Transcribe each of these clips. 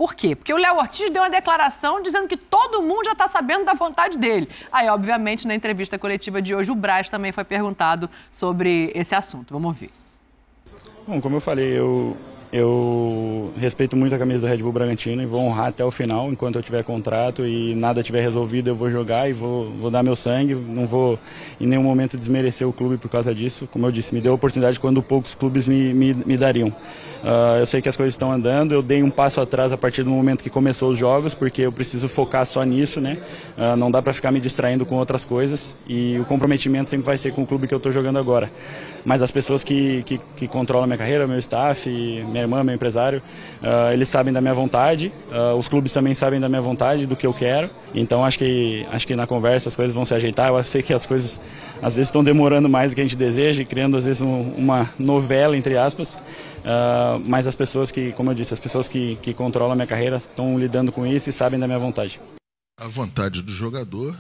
Por quê? Porque o Léo Ortiz deu uma declaração dizendo que todo mundo já está sabendo da vontade dele. Aí, obviamente, na entrevista coletiva de hoje, o Braz também foi perguntado sobre esse assunto. Vamos ouvir. Bom, como eu falei, eu respeito muito a camisa do Red Bull Bragantino e vou honrar até o final, enquanto eu tiver contrato e nada tiver resolvido, eu vou jogar e vou dar meu sangue, não vou em nenhum momento desmerecer o clube por causa disso. Como eu disse, me deu a oportunidade quando poucos clubes me dariam. Eu sei que as coisas estão andando, eu dei um passo atrás a partir do momento que começou os jogos, porque eu preciso focar só nisso, né? Não dá para ficar me distraindo com outras coisas e o comprometimento sempre vai ser com o clube que eu estou jogando agora. Mas as pessoas que controlam a minha carreira, meu staff, minha irmã, meu empresário, eles sabem da minha vontade, os clubes também sabem da minha vontade, do que eu quero. Então acho que na conversa as coisas vão se ajeitar. Eu sei que as coisas às vezes estão demorando mais do que a gente deseja e criando às vezes uma novela, entre aspas. Mas as pessoas que, como eu disse, as pessoas que controlam a minha carreira estão lidando com isso e sabem da minha vontade. A vontade do jogador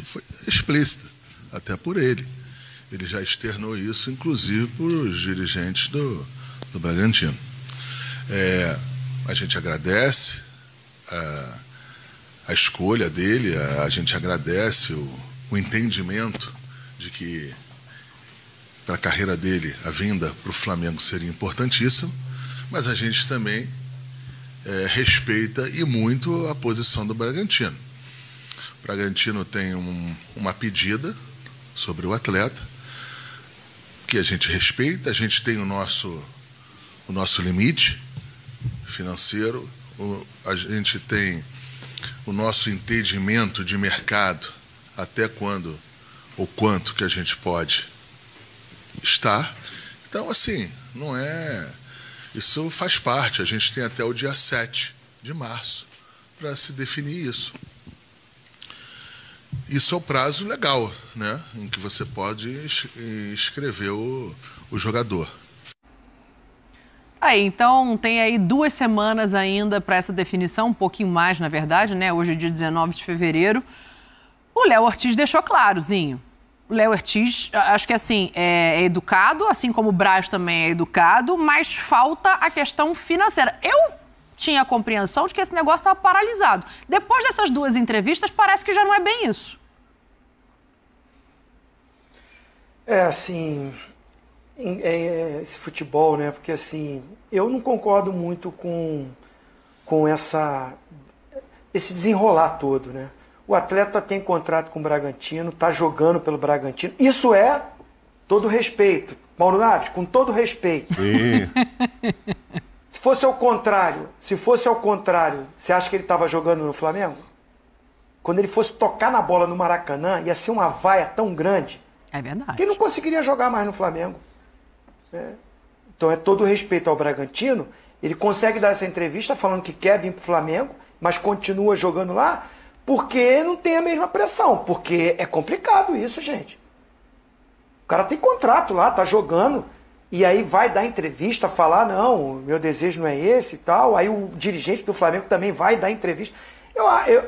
foi explícita, até por ele. Ele já externou isso, inclusive, para os dirigentes do Bragantino. A gente agradece a escolha dele, a gente agradece o entendimento de que para a carreira dele a vinda para o Flamengo seria importantíssima, mas a gente também respeita e muito a posição do Bragantino. O Bragantino tem uma pedida sobre o atleta, que a gente respeita, a gente tem o nosso limite financeiro, a gente tem o nosso entendimento de mercado, até quando ou quanto que a gente pode estar. Então, assim, não é... Isso faz parte, a gente tem até o dia 7 de março para se definir isso. Isso é o prazo legal, né, em que você pode inscrever o jogador. Então tem aí 2 semanas ainda para essa definição, um pouquinho mais, na verdade, né? Hoje é dia 19 de fevereiro. O Léo Ortiz deixou claro, Zinho. O Léo Ortiz, acho que assim, é educado, assim como o Braz também é educado, mas falta a questão financeira. Eu tinha a compreensão de que esse negócio estava paralisado. Depois dessas 2 entrevistas, parece que já não é bem isso. Assim, esse futebol, né? Porque, assim, eu não concordo muito com esse desenrolar todo, né? O atleta tem contrato com o Bragantino, está jogando pelo Bragantino. Isso é todo respeito. Mauro Naves, com todo respeito. Sim. Se fosse ao contrário, você acha que ele estava jogando no Flamengo? Quando ele fosse tocar na bola no Maracanã, ia ser uma vaia tão grande. É verdade. Que ele não conseguiria jogar mais no Flamengo. Então é todo respeito ao Bragantino. Ele consegue dar essa entrevista falando que quer vir para o Flamengo, mas continua jogando lá, porque não tem a mesma pressão. Porque é complicado isso, gente. O cara tem contrato lá, tá jogando. E aí vai dar entrevista, falar, não, meu desejo não é esse e tal. Aí o dirigente do Flamengo também vai dar entrevista.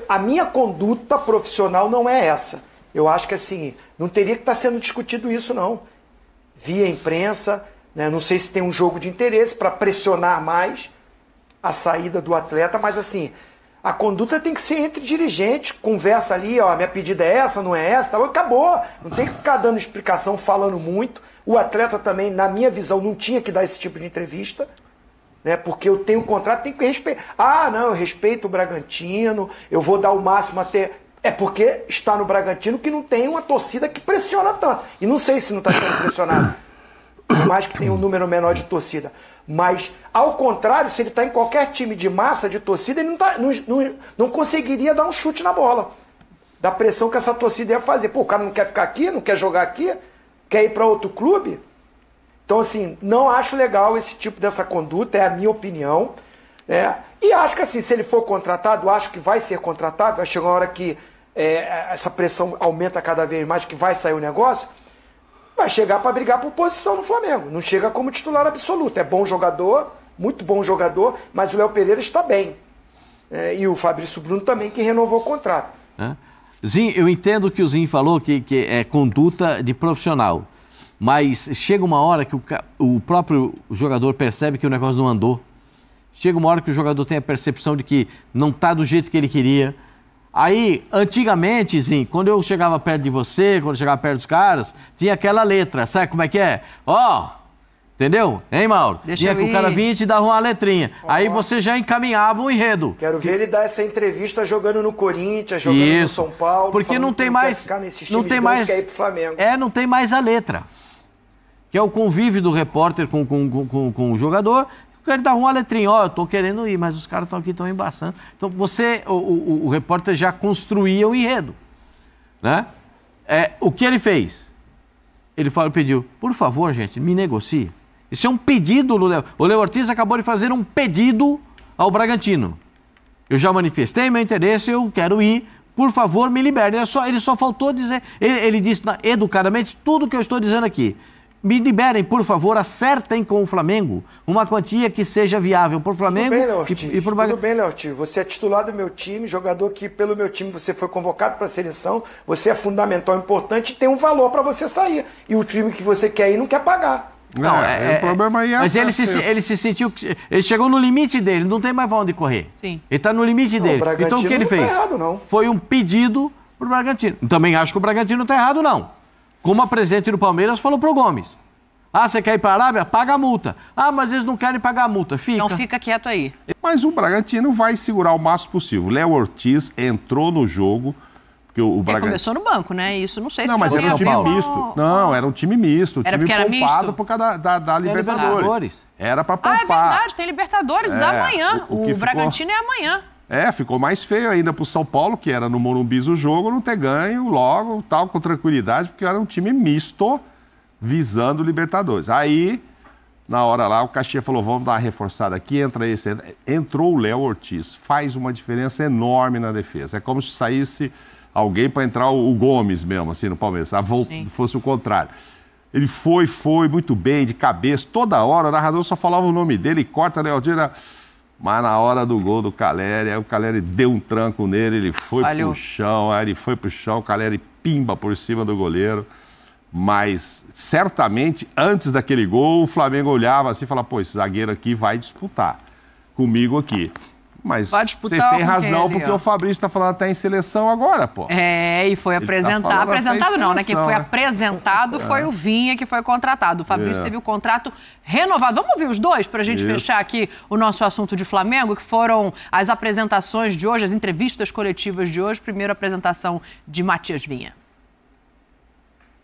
A minha conduta profissional não é essa. Eu acho que assim, não teria que estar sendo discutido isso, não. Via imprensa, né? Não sei se tem um jogo de interesse para pressionar mais a saída do atleta, mas assim, a conduta tem que ser entre dirigentes, conversa ali, ó, minha pedida é essa, não é essa, tal, acabou. Não tem que ficar dando explicação, falando muito. O atleta também, na minha visão, não tinha que dar esse tipo de entrevista, né? Porque eu tenho um contrato, tenho que respeitar. Ah, não, eu respeito o Bragantino, eu vou dar o máximo até... É porque está no Bragantino que não tem uma torcida que pressiona tanto. E não sei se não está sendo pressionado. Por mais que tenha um número menor de torcida. Mas, ao contrário, se ele está em qualquer time de massa de torcida, ele não conseguiria dar um chute na bola. Da pressão que essa torcida ia fazer. Pô, o cara não quer ficar aqui, não quer jogar aqui, quer ir para outro clube. Então, assim, não acho legal esse tipo dessa conduta, é a minha opinião. E acho que, assim, se ele for contratado, acho que vai ser contratado, vai chegar uma hora que essa pressão aumenta cada vez mais, que vai sair o negócio, vai chegar para brigar por posição no Flamengo. Não chega como titular absoluto. É bom jogador, muito bom jogador, mas o Léo Pereira está bem. E o Fabrício Bruno também, que renovou o contrato. Zinho, eu entendo o que o Zinho falou, que é conduta de profissional. Mas chega uma hora que o próprio jogador percebe que o negócio não andou. chega uma hora que o jogador tem a percepção de que não está do jeito que ele queria. Aí, antigamente, sim, quando eu chegava perto de você, quando eu chegava perto dos caras, tinha aquela letra, sabe como é que é? Entendeu? Hein, Mauro? Tinha que o cara vinha e te dava uma letrinha. Aí você já encaminhava um enredo. Quero ver ele dar essa entrevista jogando no Corinthians, jogando no São Paulo. Porque não tem mais... Não tem mais... Quer ir pro Flamengo. Não tem mais a letra. Que é o convívio do repórter com o jogador. Ele dava uma letrinha, eu tô querendo ir, mas os caras estão aqui, estão embaçando. Então o repórter já construía o enredo, né? O que ele fez? Ele pediu, por favor, gente, me negocie. Isso é um pedido, o Léo Ortiz acabou de fazer um pedido ao Bragantino. Eu já manifestei meu interesse, eu quero ir, por favor, me libere. Ele só faltou dizer, ele disse educadamente tudo que eu estou dizendo aqui. Me liberem, por favor, acertem com o Flamengo uma quantia que seja viável para o Flamengo e para o Bragantino. Tudo bem, Léo Ortiz. Você é titular do meu time, jogador que pelo meu time você foi convocado para a seleção, você é fundamental, importante e tem um valor para você sair. E o time que você quer ir não quer pagar. Não, o problema aí é mas ele se sentiu... Ele chegou no limite dele, não tem mais para onde correr. Sim. Ele está no limite dele. Então o que ele fez? Não tá errado, não. Foi um pedido para o Bragantino. Também acho que o Bragantino não está errado, não. Como a presidente do Palmeiras falou pro Gomes. Você quer ir para a Arábia? Paga a multa. Mas eles não querem pagar a multa. Fica. Então fica quieto aí. Mas o Bragantino vai segurar o máximo possível. O Léo Ortiz entrou no jogo. Porque o Bragantino começou no banco, né? Isso não sei se mas era um time misto. Não, era um time misto. Era time poupado misto? Por causa da Libertadores. Era para poupar. É verdade, tem Libertadores amanhã. O Bragantino é amanhã. Ficou mais feio ainda pro São Paulo, que era no Morumbi o jogo, não ter ganho logo, tal, com tranquilidade, porque era um time misto visando o Libertadores. Aí, na hora lá, o Caxias falou, vamos dar uma reforçada aqui, entra esse. Entrou o Léo Ortiz, faz uma diferença enorme na defesa. É como se saísse alguém para entrar o Gomes mesmo, assim, no Palmeiras. Fosse o contrário. Ele foi muito bem, de cabeça, toda hora, o narrador só falava o nome dele, corta, Léo Ortiz, mas na hora do gol do Caleri, aí o Caleri deu um tranco nele, ele foi pro chão, o Caleri pimba por cima do goleiro. Mas, certamente, antes daquele gol, o Flamengo olhava assim e falava, esse zagueiro aqui vai disputar comigo aqui. Mas vocês têm razão, porque o Fabrício está falando até em seleção agora, pô. E foi apresentado. Apresentado não, né? Quem foi apresentado foi o Vinha, que foi contratado. O Fabrício teve o contrato renovado. Vamos ouvir os dois para a gente fechar aqui o nosso assunto de Flamengo, que foram as apresentações de hoje, as entrevistas coletivas de hoje. Primeiro, a apresentação de Matias Vinha.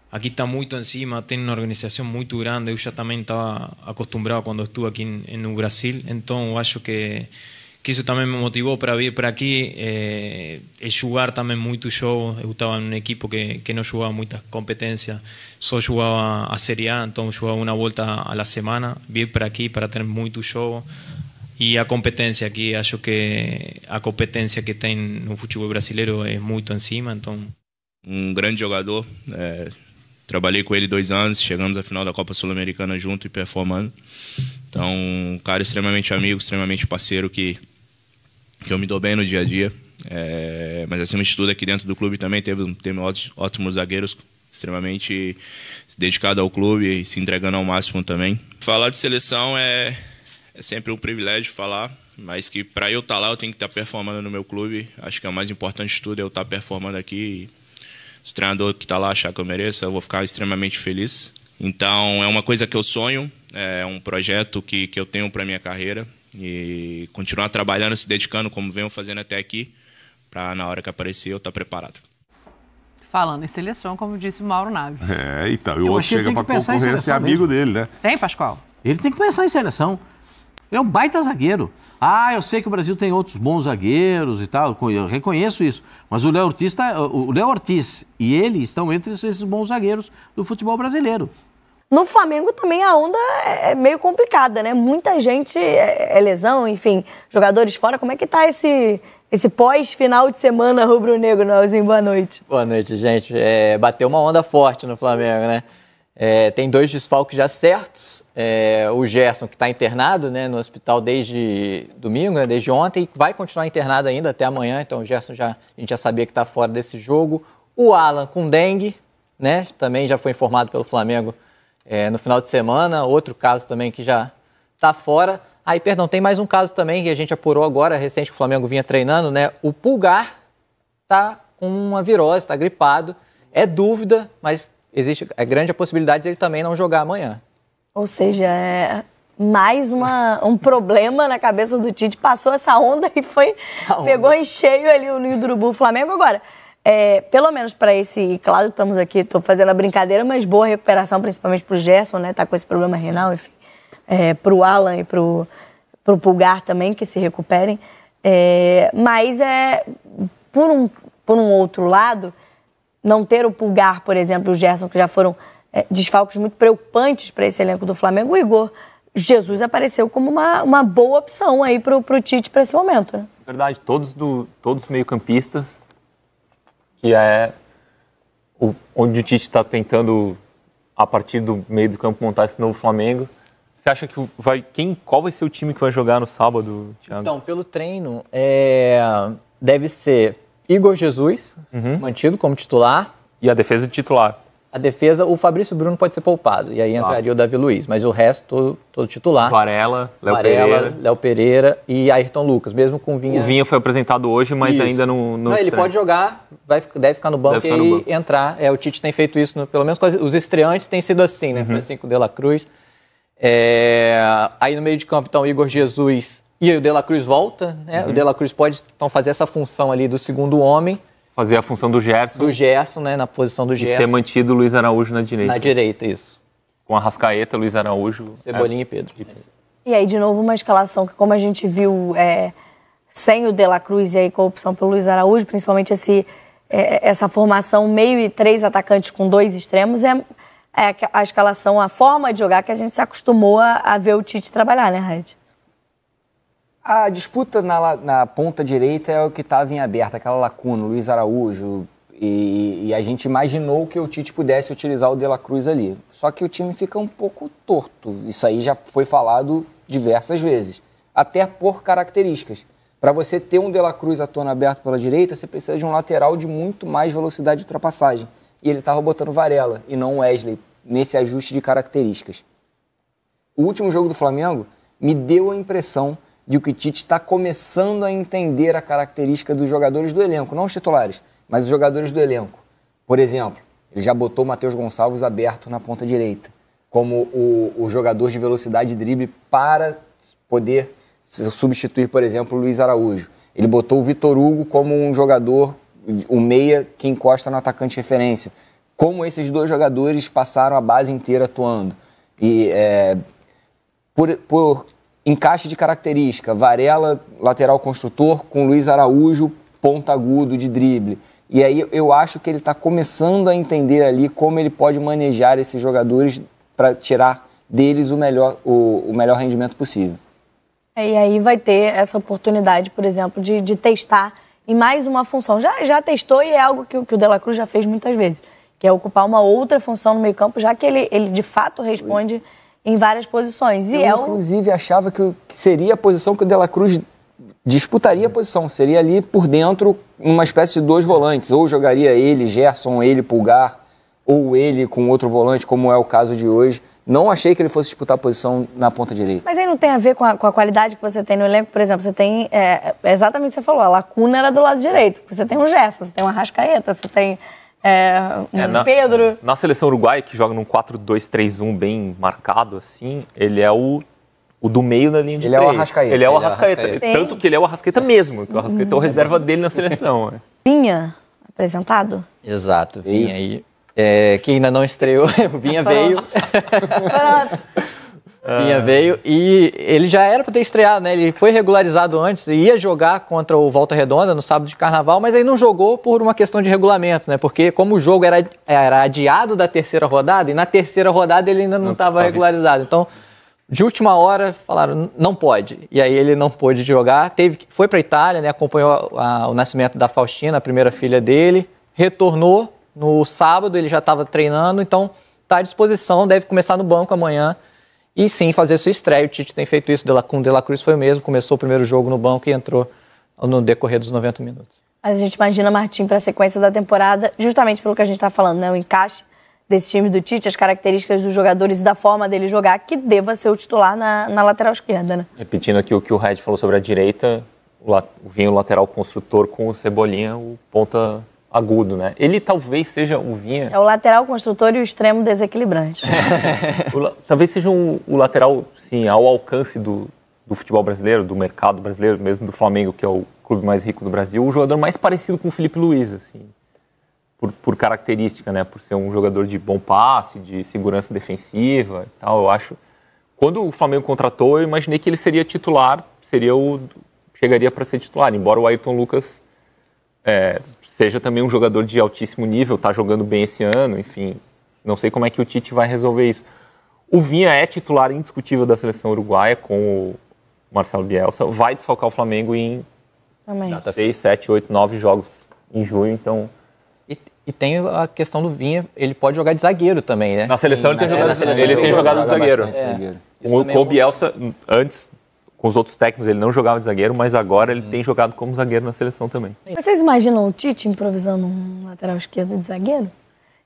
Aqui está muito em cima, tem uma organização muito grande. Eu já também estava acostumado quando estive aqui no Brasil, então eu acho que isso também me motivou para vir para aqui e jogar também muito jogo. Eu estava em um equipo que não jogava muitas competências, só jogava a Série A, então jogava uma volta à semana. Vir para aqui para ter muito jogo. E a competência aqui, acho que a competência que tem no futebol brasileiro é muito em cima. Então... Um grande jogador. Trabalhei com ele 2 anos, chegamos à final da Copa Sul-Americana junto e performando. Então, um cara extremamente amigo, extremamente parceiro que eu me dou bem no dia a dia. Mas acima de tudo, aqui dentro do clube também teve ótimos zagueiros, extremamente dedicados ao clube e se entregando ao máximo também. Falar de seleção é sempre um privilégio falar, mas que para eu estar lá eu tenho que estar performando no meu clube. Acho que é o mais importante de tudo é eu estar performando aqui. Se o treinador que está lá achar que eu mereço, eu vou ficar extremamente feliz. Então, é uma coisa que eu sonho, é um projeto que eu tenho para a minha carreira e continuar trabalhando, se dedicando como venho fazendo até aqui, para na hora que aparecer eu estar preparado. Falando em seleção, como disse o Mauro Naves. Então, e o outro chega para concorrer, ser amigo dele, né? Tem, Pascoal? Ele tem que pensar em seleção. Ele é um baita zagueiro. Eu sei que o Brasil tem outros bons zagueiros e tal, eu reconheço isso. Mas o Léo Ortiz e ele estão entre esses bons zagueiros do futebol brasileiro. No Flamengo também a onda é meio complicada, né? Muita gente lesão, enfim, jogadores fora. Como é que tá esse pós-final de semana rubro-negro, Nelzinho? Boa noite. Boa noite, gente. Bateu uma onda forte no Flamengo, né? Tem 2 desfalques já certos. O Gerson, que está internado, né, no hospital desde domingo, né, desde ontem, vai continuar internado ainda até amanhã. Então o Gerson a gente já sabia que está fora desse jogo. O Alan com dengue, né, também já foi informado pelo Flamengo no final de semana. Outro caso também que já está fora. Aí, perdão, tem mais um caso também que a gente apurou agora, recente, que o Flamengo vinha treinando, né? O Pulgar tá com uma virose, tá gripado. É dúvida, mas existe grande a possibilidade de ele também não jogar amanhã. Ou seja, é mais um problema na cabeça do Tite. Passou essa onda e pegou em cheio ali o Ninho do Urubu. Flamengo agora, pelo menos para esse, claro, estamos aqui, estou fazendo a brincadeira, mas boa recuperação, principalmente pro Gerson, né? Tá com esse problema renal, enfim. Pro Alan e pro Pulgar também, que se recuperem. Mas por um outro lado, não ter o Pulgar, por exemplo, e o Gerson, que já foram desfalques muito preocupantes para esse elenco do Flamengo, o Igor Jesus apareceu como uma boa opção aí pro Tite para esse momento, né? Verdade, todos meio-campistas, que é onde o Tite está tentando, a partir do meio do campo, montar esse novo Flamengo. Você acha que qual vai ser o time que vai jogar no sábado, Thiago? Então, pelo treino, deve ser Igor Jesus, mantido como titular. E a defesa de titular? A defesa, o Fabrício Bruno pode ser poupado, e aí entraria o Davi Luiz, mas o resto, todo titular. Varela, Léo Pereira e Ayrton Lucas, mesmo com o Vinha. O Vinha foi apresentado hoje, mas ainda não ele pode jogar, deve ficar no banco entrar. O Tite tem feito isso, pelo menos com os estreantes tem sido assim, né? Foi assim com o De La Cruz. Aí no meio de campo, então, Igor Jesus e aí o De La Cruz volta, né? O De La Cruz pode então fazer essa função ali do segundo homem. Fazer a função do Gerson. Do Gerson, né? Na posição do Gerson. E ser mantido o Luiz Araújo na direita. Na direita, isso. Com a Arrascaeta, Luiz Araújo. Cebolinha e Pedro. E aí, de novo, uma escalação que, como a gente viu, sem o De La Cruz e aí com a opção pelo Luiz Araújo, principalmente essa formação meio e 3 atacantes com 2 extremos, a escalação, a forma de jogar que a gente se acostumou a ver o Tite trabalhar, né, Raid? A disputa na ponta direita é o que estava em aberto, aquela lacuna, o Luiz Araújo, e a gente imaginou que o Tite pudesse utilizar o De La Cruz ali. Só que o time fica um pouco torto, isso aí já foi falado diversas vezes, até por características. Para você ter um De La Cruz atuando aberto pela direita, você precisa de um lateral de muito mais velocidade de ultrapassagem. E ele estava botando Varela e não Wesley, nesse ajuste de características. O último jogo do Flamengo me deu a impressão de que o Tite está começando a entender a característica dos jogadores do elenco, não os titulares, mas os jogadores do elenco. Por exemplo, ele já botou o Matheus Gonçalves aberto na ponta direita, como o jogador de velocidade de drible para poder substituir, por exemplo, o Luiz Araújo. Ele botou o Vitor Hugo como um jogador, o meia que encosta no atacante de referência. Como esses dois jogadores passaram a base inteira atuando. E por encaixe de característica, Varela, lateral construtor, com Luiz Araújo, ponta agudo de drible. E aí eu acho que ele está começando a entender ali como ele pode manejar esses jogadores para tirar deles o melhor rendimento possível. E aí vai ter essa oportunidade, por exemplo, de testar em mais uma função. Já testou e é algo que o De La Cruz já fez muitas vezes, que é ocupar uma outra função no meio campo, já que ele de fato responde em várias posições. Eu, inclusive, achava que seria a posição que o De La Cruz disputaria a posição. Seria ali por dentro, uma espécie de 2 volantes. Ou jogaria ele, Gerson, ele, Pulgar, ou ele com outro volante, como é o caso de hoje. Não achei que ele fosse disputar a posição na ponta direita. Mas aí não tem a ver com a qualidade que você tem no elenco? Por exemplo, você tem, exatamente o que você falou, a lacuna era do lado direito. Você tem um Gerson, você tem uma Arrascaeta, você tem Pedro. Na seleção uruguaia, que joga num 4-2-3-1 bem marcado, assim, ele é o do meio da linha de 3. Ele é o Arrascaeta. Ele é o Arrascaeta. Tanto que ele é o Arrascaeta mesmo, que o Arrascaeta é o reserva dele na seleção. Vinha apresentado? Exato, Vinha aí. Que ainda não estreou, o Vinha veio. Vinha veio e ele já era para ter estreado, né? Ele foi regularizado antes, ia jogar contra o Volta Redonda no sábado de Carnaval, mas aí não jogou por uma questão de regulamento, né? Porque como o jogo era adiado da terceira rodada, e na terceira rodada ele ainda não estava regularizado. Então, de última hora, falaram, não pode. E aí ele não pôde jogar, foi para a Itália, né? Acompanhou o nascimento da Faustina, a primeira filha dele, retornou no sábado, ele já estava treinando, então está à disposição, deve começar no banco amanhã. E sim, fazer sua estreia. O Tite tem feito isso com o De La Cruz, foi o mesmo. Começou o primeiro jogo no banco e entrou no decorrer dos 90 minutos. Mas a gente imagina Martim para a sequência da temporada, justamente pelo que a gente está falando, né? O encaixe desse time do Tite, as características dos jogadores e da forma dele jogar, que deva ser o titular na lateral esquerda, né? Repetindo aqui o que o Red falou sobre a direita, vinha o lateral construtor com o Cebolinha, o ponta agudo, né? Ele talvez seja o Vinha... É o lateral construtor e o extremo desequilibrante. Talvez seja o lateral, sim, ao alcance do futebol brasileiro, do mercado brasileiro, mesmo do Flamengo, que é o clube mais rico do Brasil, o jogador mais parecido com o Felipe Luiz, assim, por característica, né? Por ser um jogador de bom passe, de segurança defensiva e tal, eu acho. Quando o Flamengo contratou, eu imaginei que ele seria titular, chegaria para ser titular, embora o Ayrton Lucas seja também um jogador de altíssimo nível, está jogando bem esse ano, enfim, não sei como é que o Tite vai resolver isso. O Vinha é titular indiscutível da seleção uruguaia com o Marcelo Bielsa, vai desfalcar o Flamengo em 6, 7, 8, 9 jogos em junho, então... E tem a questão do Vinha, ele pode jogar de zagueiro também, né? Na seleção ele tem jogado de zagueiro. Com o Bielsa, antes, com os outros técnicos, ele não jogava de zagueiro, mas agora ele tem jogado como zagueiro na seleção também. Vocês imaginam o Tite improvisando um lateral esquerdo de zagueiro?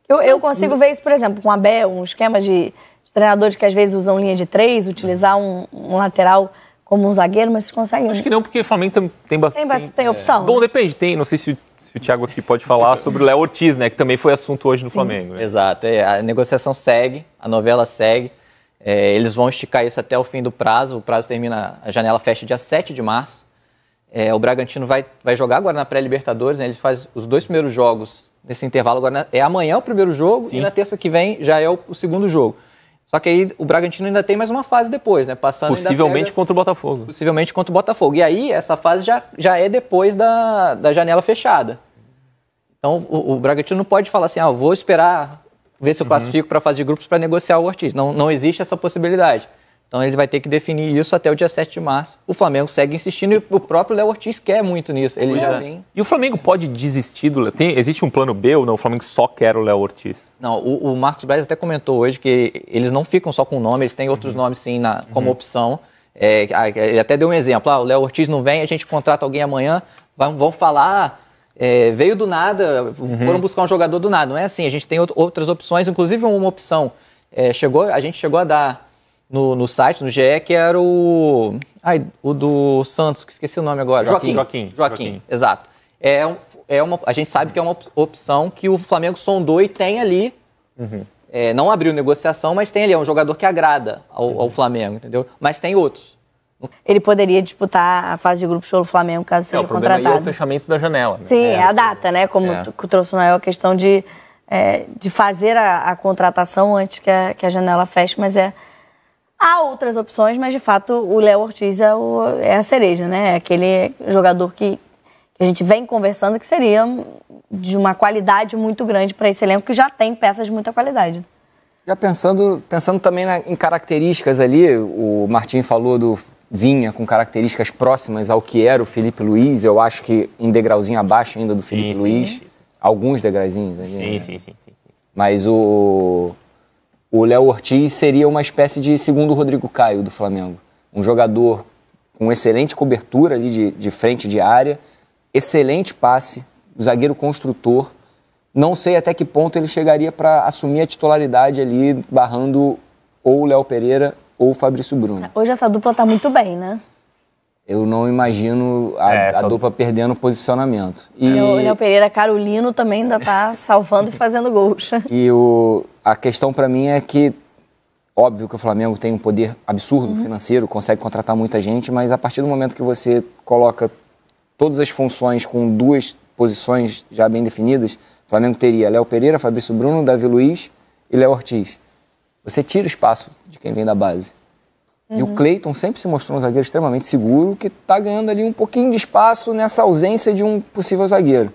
Eu consigo ver isso, por exemplo, com o Abel, um esquema de treinadores que às vezes usam linha de 3, utilizar um lateral como um zagueiro, mas vocês conseguem... Acho que não, porque o Flamengo tem bastante... Tem opção? Bom, depende, não sei se o Thiago aqui pode falar sobre o Léo Ortiz, né, que também foi assunto hoje no Flamengo. Né? Exato, a negociação segue, a novela segue, eles vão esticar isso até o fim do prazo, o prazo termina, a janela fecha dia 7 de março, o Bragantino vai jogar agora na pré-Libertadores, né, ele faz os 2 primeiros jogos nesse intervalo, agora amanhã o primeiro jogo. Sim. E na terça que vem já é o segundo jogo. Só que aí o Bragantino ainda tem mais uma fase depois, né? Passando possivelmente contra o Botafogo. Possivelmente contra o Botafogo. E aí, essa fase já é depois da janela fechada. Então, o Bragantino não pode falar assim, vou esperar, ver se eu classifico para a fase de grupos para negociar o Ortiz. Não existe essa possibilidade. Então, ele vai ter que definir isso até o dia 7 de março. O Flamengo segue insistindo e o próprio Léo Ortiz quer muito nisso. Ele já vem... E o Flamengo pode desistir do... Existe um plano B ou não? O Flamengo só quer o Léo Ortiz? Não, o Marcos Braz até comentou hoje que eles não ficam só com o nome, eles têm outros nomes sim como opção. Ele até deu um exemplo, o Léo Ortiz não vem, a gente contrata alguém amanhã, vão falar... veio do nada, foram buscar um jogador do nada. Não é assim, a gente tem outras opções, inclusive uma opção. A gente chegou a dar no site, no GE, que era o do Santos, que esqueci o nome agora. Joaquim, exato. A gente sabe que é uma opção que o Flamengo sondou e tem ali. Não abriu negociação, mas tem ali, é um jogador que agrada ao Flamengo, entendeu? Mas tem outros. Ele poderia disputar a fase de grupos pelo Flamengo, caso seja contratado. O problema aí é o fechamento da janela. Né? Sim, é a data, né? Como trouxe o Noel, a questão de fazer a contratação antes que a janela feche, mas há outras opções, mas de fato o Léo Ortiz é a cereja, né? É aquele jogador que a gente vem conversando que seria de uma qualidade muito grande para esse elenco, que já tem peças de muita qualidade. Já pensando também em características ali, o Martim falou do Vinha com características próximas ao que era o Felipe Luiz, eu acho que um degrauzinho abaixo ainda do Felipe Luiz, sim. Alguns degrauzinhos ali. Sim. Mas o Léo Ortiz seria uma espécie de segundo Rodrigo Caio do Flamengo. Um jogador com excelente cobertura ali de frente de área, excelente passe, zagueiro construtor. Não sei até que ponto ele chegaria para assumir a titularidade ali, barrando ou o Léo Pereira ou o Fabrício Bruno. Hoje essa dupla está muito bem, né? Eu não imagino a dupla perdendo posicionamento. E o Léo Pereira Carolino também ainda está salvando e fazendo gols. E a questão para mim é que, óbvio que o Flamengo tem um poder absurdo financeiro, consegue contratar muita gente, mas a partir do momento que você coloca todas as funções com 2 posições já bem definidas, o Flamengo teria Léo Pereira, Fabrício Bruno, Davi Luiz e Léo Ortiz. Você tira o espaço de quem vem da base. E o Cleiton sempre se mostrou um zagueiro extremamente seguro, que está ganhando ali um pouquinho de espaço nessa ausência de um possível zagueiro.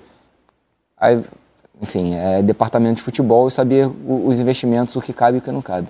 Aí, enfim, é departamento de futebol e saber os investimentos, o que cabe e o que não cabe.